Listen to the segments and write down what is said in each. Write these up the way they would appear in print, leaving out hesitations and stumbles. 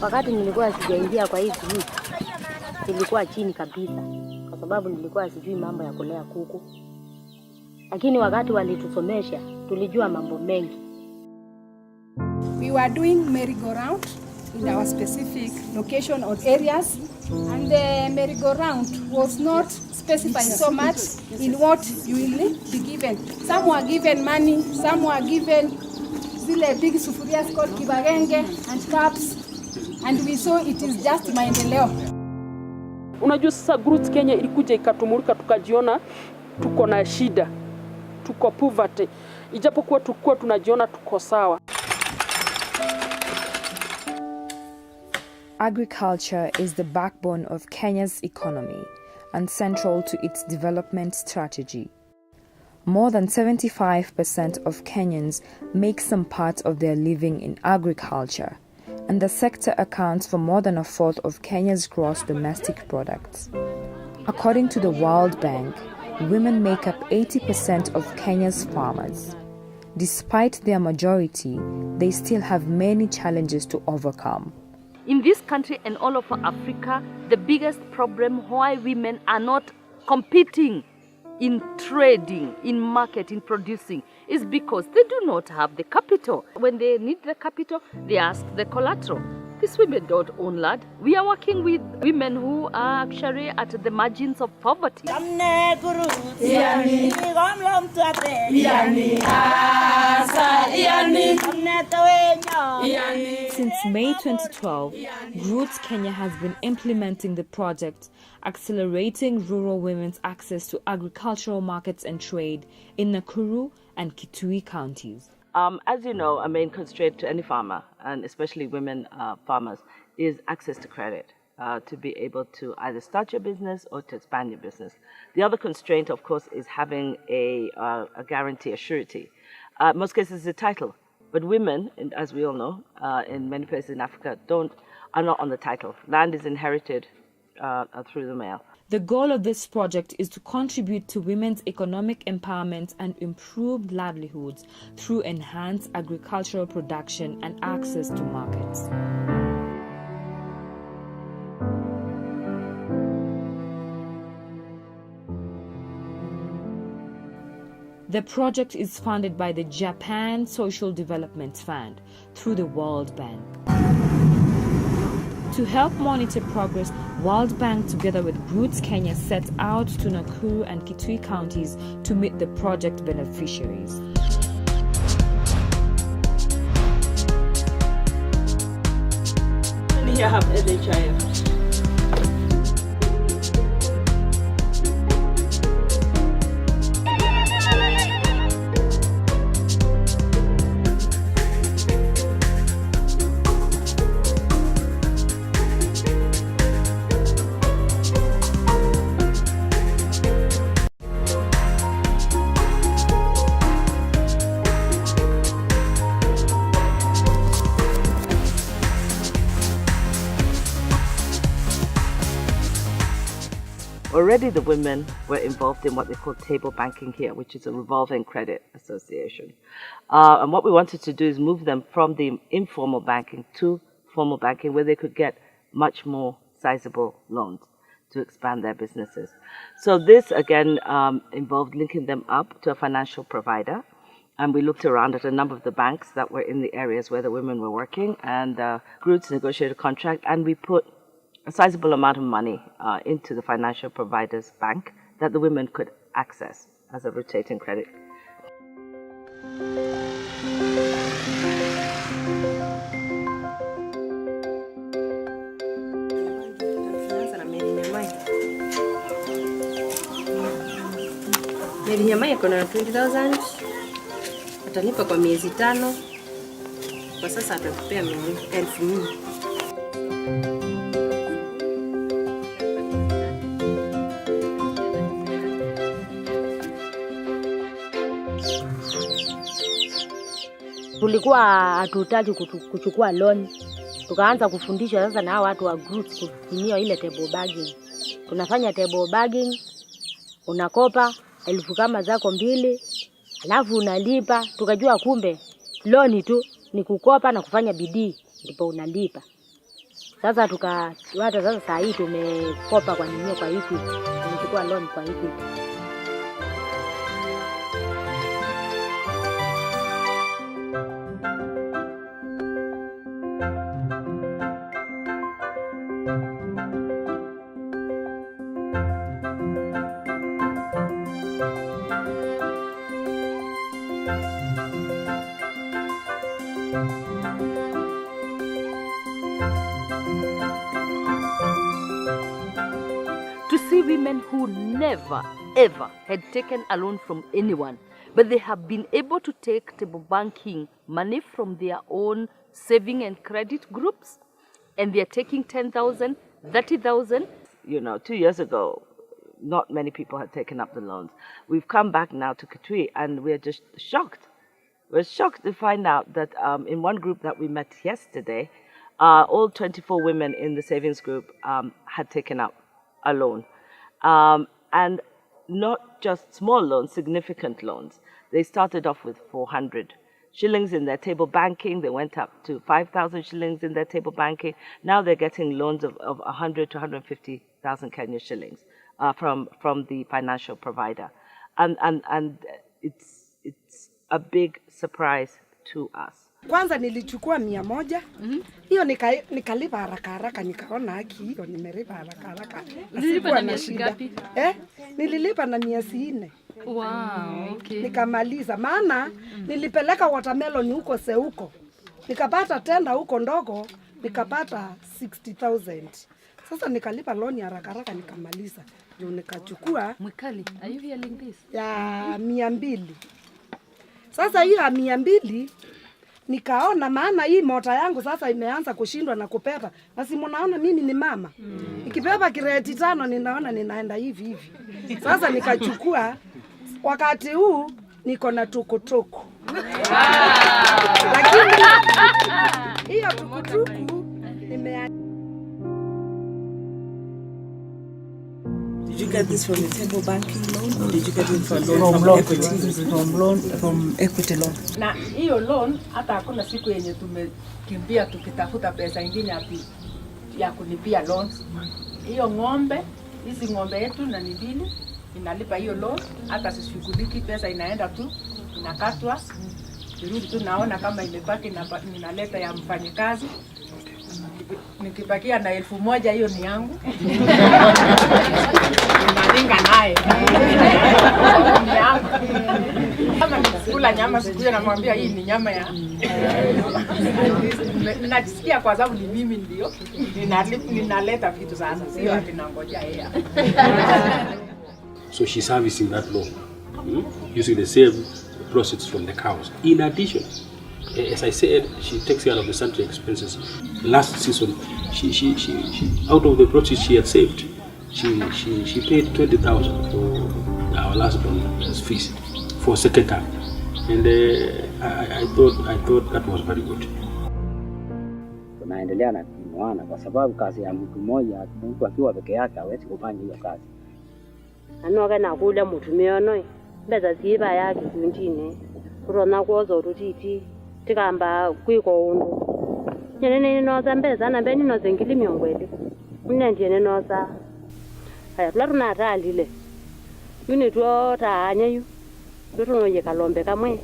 Wakati nilikuwa sijaingia kwa hii group, nilikuwa chini kabisa kwa sababu nilikuwa sijui mambo ya kulea kuku. Lakini wakati walitusomesha, tulijua mambo mengi. We were doing merry-go-round in our specific location or areas, and the merry-go-round was not specified so much in what you will be given. Some were given money, some were given zile big sufurias called kibagenge and cups, and we saw it is just maendeleo. Unajua sasa Groots Kenya ilikuja ikatumulika tukajiona tuko na shida, tuko poverty, ijapokuwa tukua tunajiona tuko sawa. Agriculture is the backbone of Kenya's economy and central to its development strategy. More than 75% of Kenyans make some part of their living in agriculture, and the sector accounts for more than a fourth of Kenya's gross domestic products. According to the World Bank, women make up 80% of Kenya's farmers. Despite their majority, they still have many challenges to overcome. In this country and all over Africa, the biggest problem why women are not competing in trading, in market, in producing, is because they do not have the capital. When they need the capital, they ask the collateral. These women don't own land. We are working with women who are actually at the margins of poverty. Since May 2012, Groots Kenya has been implementing the project, accelerating rural women's access to agricultural markets and trade in Nakuru and Kitui counties. As you know, a main constraint to any farmer, and especially women farmers, is access to credit to be able to either start your business or to expand your business. The other constraint, of course, is having a guarantee, a surety. In most cases, it's a title. But women, as we all know, in many places in Africa, are not on the title. Land is inherited through the male. The goal of this project is to contribute to women's economic empowerment and improved livelihoods through enhanced agricultural production and access to markets. The project is funded by the Japan Social Development Fund through the World Bank. To help monitor progress, World Bank together with Groots Kenya set out to Nakuru and Kitui counties to meet the project beneficiaries. Here have NHIF. Already the women were involved in what they call table banking here, which is a revolving credit association. And what we wanted to do is move them from the informal banking to formal banking, where they could get much more sizable loans to expand their businesses. So this, again, involved linking them up to a financial provider. And we looked around at a number of the banks that were in the areas where the women were working, and Groots negotiated a contract, and we put a sizable amount of money into the financial provider's bank that the women could access as a rotating credit. Nilinyamai kuna 20,000. Atanipa kwa miezi 5. Kwa sasa atakupea 10,000. Tulikuwa hatutaki kuchukua loan. Tukaanza kufundishwa sasa na hao watu wa Groots kutumia ile table bagging. Tunafanya table bagging, unakopa 1,000 kama zako 2, alafu unalipa. Tukajua kumbe loan tu ni kukopa na kufanya bidii ndipo unalipa. Sasa hata sasa saa hii tumekopa kwa nini kwa Equity. Tumechukua loan kwa Equity. To see women who never, ever had taken a loan from anyone, but they have been able to take table banking money from their own saving and credit groups, and they're taking 10,000, 30,000. 2 years ago, not many people had taken up the loans. We've come back now to Kitui, and we're just shocked. We're shocked to find out that in one group that we met yesterday, all 24 women in the savings group had taken up a loan. And not just small loans, significant loans. They started off with 400 shillings in their table banking. They went up to 5,000 shillings in their table banking. Now they're getting loans of 100 to 150,000 Kenya shillings from the financial provider. And it's a big surprise to us. Kwanza nilichukua 100. Hiyo nikalipa haraka nikaona haki hiyo nimelipa haraka. Nililipa na miezi ngapi? Nililipa na miezi 4. Wow, okay. Nikamaliza maana nilipeleka watermelon huko Seuko. Nikapata tenda huko ndogo, nikapata 60,000. Sasa nikalipa loan haraka nikamaliza. Ndio nikachukua Mwikali, are you hearing this? Ya 200. Sasa hiyo ya 200 nikaona maana hii mota yangu sasa imeanza kushindwa na kupepa. Na si mnaona mimi ni mama. Nikipepa kireti 5 ninaona ninaenda hivi. Sasa nikachukua wakati huu niko na tukutuku. Lakini hiyo tukutuku Did you get this from a table banking loan or did you get it from loan? From equity loan. Na hiyo loan hata hakuna siku yenye tumekimbia tukitafuta pesa nyingine ya kulipia loans. Hiyo hizi ng'ombe yetu na ni mbili inalipa hiyo loan, hata sishughuliki, pesa inaenda tu inakatwa. Kirudi tu naona kama imebaki na ninaleta ya mfanyikazi. Nikibakia na 1,000 hiyo ni yangu. Nalinga naye. Kama nikula nyama siku hiyo namwambia hii ni nyama ya. Ninajisikia kwa sababu ni mimi ndio ninaleta vitu sasa, sio ati nangoja yeye. So she's servicing that loan using the same proceeds from the cows. In addition, as I said, she takes care of the sanitary expenses. Last season, she out of the proceeds she had saved, she paid 20,000 for our last born as fees for second time, and I thought that was very good. Tunaendelea na kuinuana kwa sababu kazi ya mtu mmoja, mtu akiwa peke yake hawezi kufanya hiyo kazi. Anoga na kula mutumio noi beza ziba yake kunjine kurona kwozo rutiti tikamba kwiko undu nyene noza mbeza na beni noza ngili myongwele unendene noza aya tlaruna atalile yuni tuota anyeyu tunoye kalombe kamwe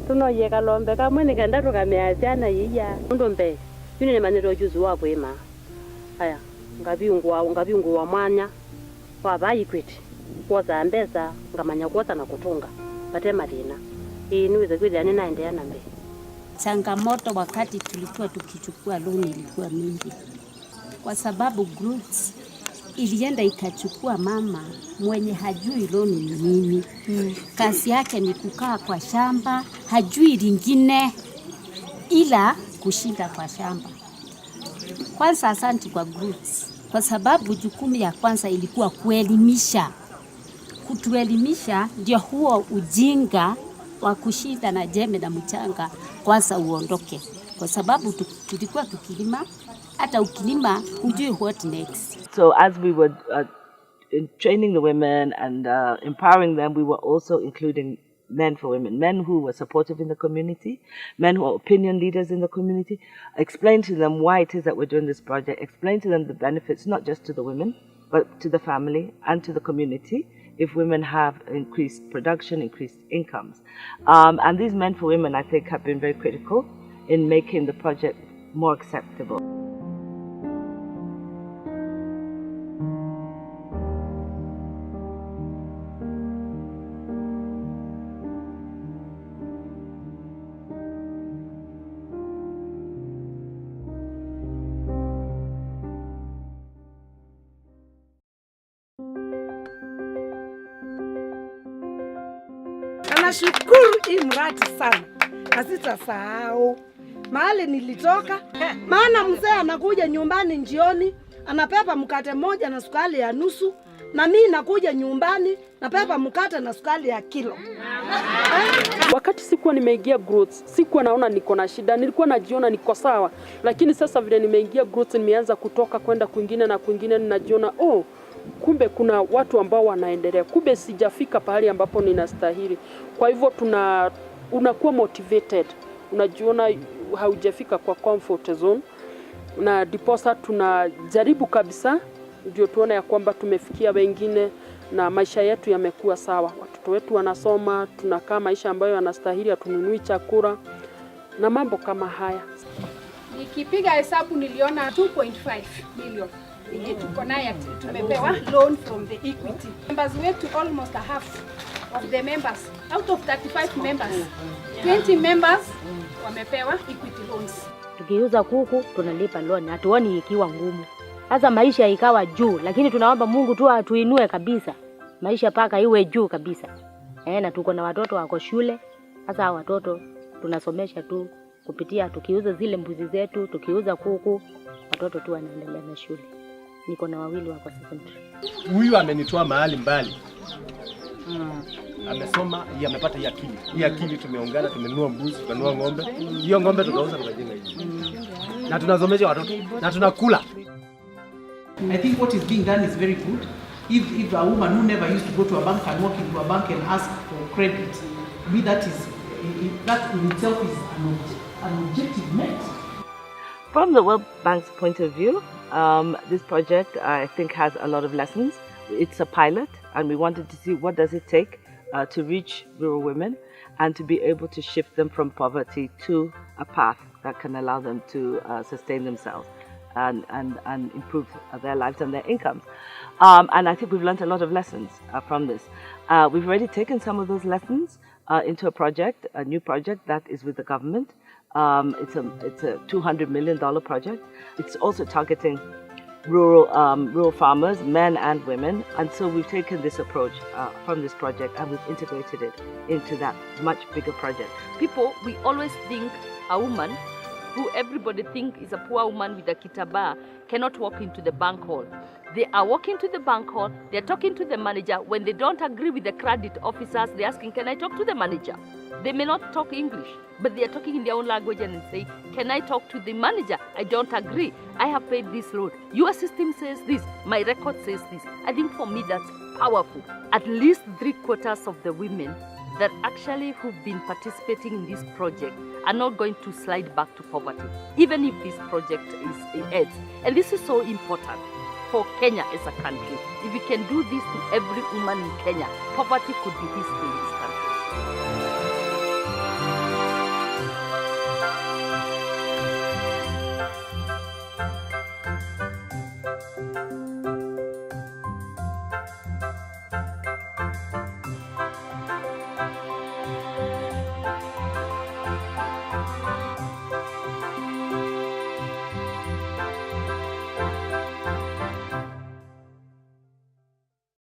tunoye kalombe kamwe nikenda tukameaziana yiya ndombe yuni ne manero juzu wapo ema aya ngabiungu wa mwanya waba Equity kwoza mbeza ngamanya kwoza na kutunga pate madina niweze kwenda naendelea na mbele. Changamoto wakati tulikuwa tukichukua loan ilikuwa mingi, kwa sababu Groots ilienda ikachukua mama mwenye hajui loan ni nini. Kazi yake ni kukaa kwa shamba, hajui lingine ila kushinda kwa shamba. Kwanza asante kwa Groots, kwa sababu jukumu ya kwanza ilikuwa kuelimisha. Kutuelimisha ndio huo ujinga wa kushinda na jembe na mchanga kwanza uondoke. Kwa sababu tulikuwa tukilima, hata ukilima hujui what next. So as we were training the women and empowering them, we were also including men for women, men who were supportive in the community, men who are opinion leaders in the community, explain to them why it is that we're doing this project, explain to them the benefits, not just to the women, but to the family and to the community, if women have increased production, increased incomes. And these men for women, I think, have been very critical in making the project more acceptable. Nashukuru hii mradi sana, sitasahau mahali nilitoka. Maana mzee anakuja nyumbani jioni, anapepa mkate moja na sukari ya nusu, na mimi nakuja nyumbani napepa mkate na sukari ya kilo. Wakati sikuwa nimeingia Groots, sikuwa naona niko na shida, nilikuwa najiona niko sawa. Lakini sasa vile nimeingia Groots, nimeanza kutoka kwenda kwingine na kwingine, ninajiona kumbe kuna watu ambao wanaendelea. Kumbe sijafika pahali ambapo ninastahili. Kwa hivyo unakuwa motivated. Unajiona haujafika kwa comfort zone. Na diposa tunajaribu kabisa ndio tuone ya kwamba tumefikia wengine na maisha yetu yamekuwa sawa. Watoto wetu wanasoma, tunakaa maisha ambayo yanastahili, hatununui chakula na mambo kama haya. Nikipiga hesabu niliona 2.5 million. Tuko naye tumepewa loan from the Equity. Members wetu almost a half of the members out of 35 members. 20 members wamepewa Equity loans. Tukiuza kuku tunalipa loan, hatuoni ikiwa ngumu. Sasa maisha ikawa juu, lakini tunaomba Mungu tu atuinue kabisa. Maisha paka iwe juu kabisa. Na tuko na watoto wako shule. Sasa watoto tunasomesha tu kupitia tukiuza zile mbuzi zetu, tukiuza kuku, watoto tu wanaendelea na shule. Niko na wawili wako secondary. Huyu amenitoa mahali mbali. Amesoma, amepata hii akili. Hii akili tumeungana, tumenunua mbuzi, tumenunua ng'ombe. Hiyo ng'ombe tukauza tukajenga hii. Na tunasomesha watoto na tunakula. I think what is being done is very good. If a woman who never used to go to a bank can walk into a bank and ask for credit, that in itself is an objective met. From the World Bank's point of view, this project I think has a lot of lessons. It's a pilot and we wanted to see what does it take to reach rural women and to be able to shift them from poverty to a path that can allow them to sustain themselves and improve their lives and their incomes. And I think we've learned a lot of lessons from this. We've already taken some of those lessons into a project, a new project that is with the government. It's a $200 million project. It's also targeting rural farmers, men and women. And so we've taken this approach from this project and we've integrated it into that much bigger project. People, we always think a woman who everybody think is a poor woman with a kitaba cannot walk into the bank hall. They are walking to the bank hall, they're talking to the manager. When they don't agree with the credit officers, they're asking, can I talk to the manager? They may not talk English, but they are talking in their own language and say, can I talk to the manager? I don't agree. I have paid this loan. Your system says this. My record says this. I think for me that's powerful. At least 3/4 of the women that actually who've been participating in this project are not going to slide back to poverty, even if this project ends. And this is so important for Kenya as a country. If we can do this to every woman in Kenya, poverty could be history.